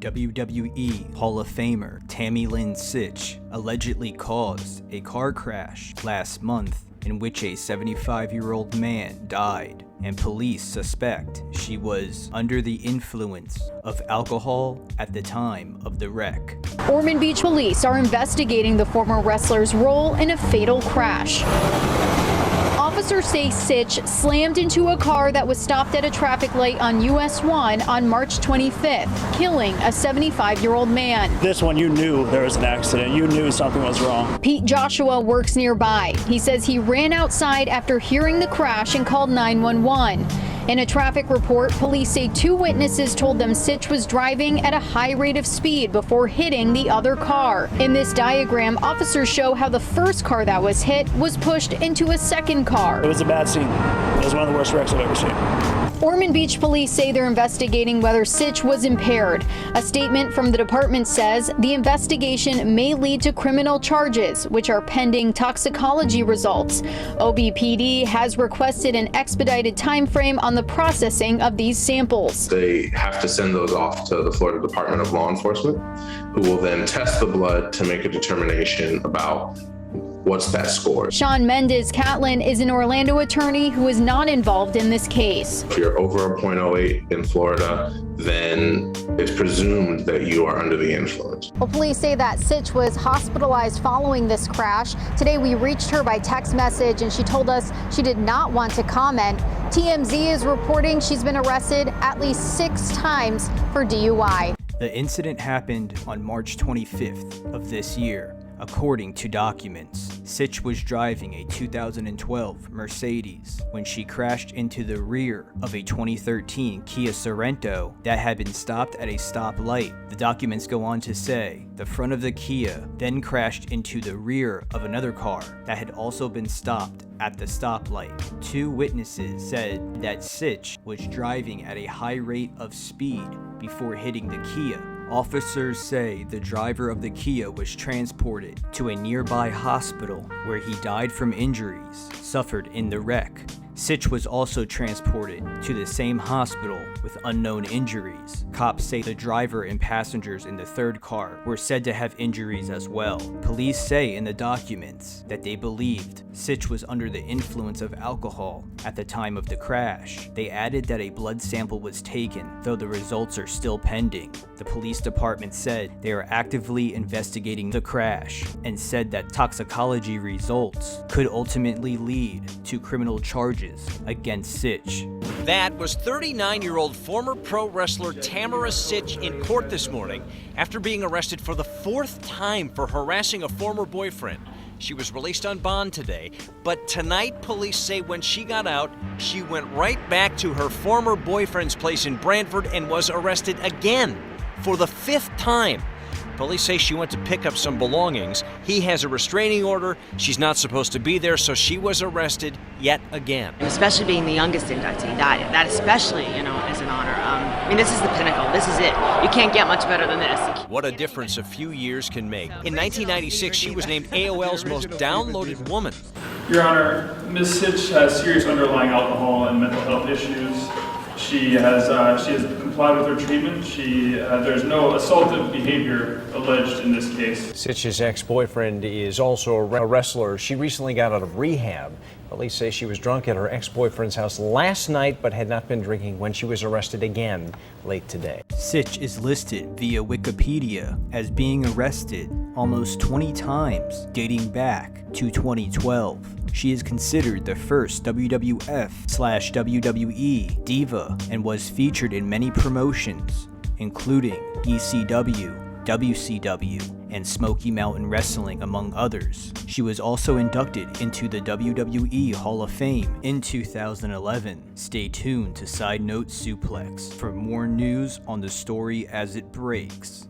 WWE Hall of Famer Tammy Lynn Sytch allegedly caused a car crash last month in which a 75-year-old man died, and police suspect she was under the influence of alcohol at the time of the wreck. Ormond Beach Police are investigating the former wrestler's role in a fatal crash. Officers say Sytch slammed into a car that was stopped at a traffic light on US 1 on March 25th, killing a 75-year-old man. This one, you knew there was an accident. You knew something was wrong. Pete Joshua works nearby. He says he ran outside after hearing the crash and called 911. In a traffic report, police say 2 witnesses told them Sytch was driving at a high rate of speed before hitting the other car. In this diagram, officers show how the first car that was hit was pushed into a second car. It was a bad scene. It was one of the worst wrecks I've ever seen. Ormond Beach Police say they're investigating whether Sytch was impaired. A statement from the department says the investigation may lead to criminal charges, which are pending toxicology results. OBPD has requested an expedited time frame on the processing of these samples. They have to send those off to the Florida Department of Law Enforcement, who will then test the blood to make a determination about what's that score. Sean Mendez-Catlin is an Orlando attorney who is not involved in this case. If you're over a .08 in Florida, then it's presumed that you are under the influence. Well, police say that Sytch was hospitalized following this crash. Today we reached her by text message and she told us she did not want to comment. TMZ is reporting she's been arrested at least 6 times for DUI. The incident happened on March 25th of this year. According to documents, Sytch was driving a 2012 Mercedes when she crashed into the rear of a 2013 Kia Sorento that had been stopped at a stoplight. The documents go on to say the front of the Kia then crashed into the rear of another car that had also been stopped at the stoplight. 2 witnesses said that Sytch was driving at a high rate of speed before hitting the Kia. Officers say the driver of the Kia was transported to a nearby hospital where he died from injuries suffered in the wreck. Sytch was also transported to the same hospital with unknown injuries. Cops say the driver and passengers in the third car were said to have injuries as well. Police say in the documents that they believed Sytch was under the influence of alcohol at the time of the crash. They added that a blood sample was taken, though the results are still pending. The police department said they are actively investigating the crash and said that toxicology results could ultimately lead to criminal charges against Sytch. That was 39-year-old former pro wrestler Tammy Sytch in court this morning after being arrested for the 4th time for harassing a former boyfriend. She was released on bond today, but tonight police say when she got out, she went right back to her former boyfriend's place in Brantford and was arrested again for the 5th time. Police say she went to pick up some belongings. He has a restraining order. She's not supposed to be there, so she was arrested yet again. Especially being the youngest inductee, that especially, is an honor. This is the pinnacle. This is it. You can't get much better than this. What a difference a few years can make. In 1996, she was named AOL's most downloaded woman. Your Honor, Ms. Sytch has serious underlying alcohol and mental health issues. She has complied with her treatment. There's no assaultive behavior alleged in this case. Sytch's ex-boyfriend is also a wrestler. She recently got out of rehab. Police say she was drunk at her ex-boyfriend's house last night, but had not been drinking when she was arrested again late today. Sytch is listed via Wikipedia as being arrested almost 20 times, dating back to 2012. She is considered the first WWF/WWE diva and was featured in many promotions, including ECW, WCW, and Smoky Mountain Wrestling, among others. She was also inducted into the WWE Hall of Fame in 2011. Stay tuned to Sidenote Suplex for more news on the story as it breaks.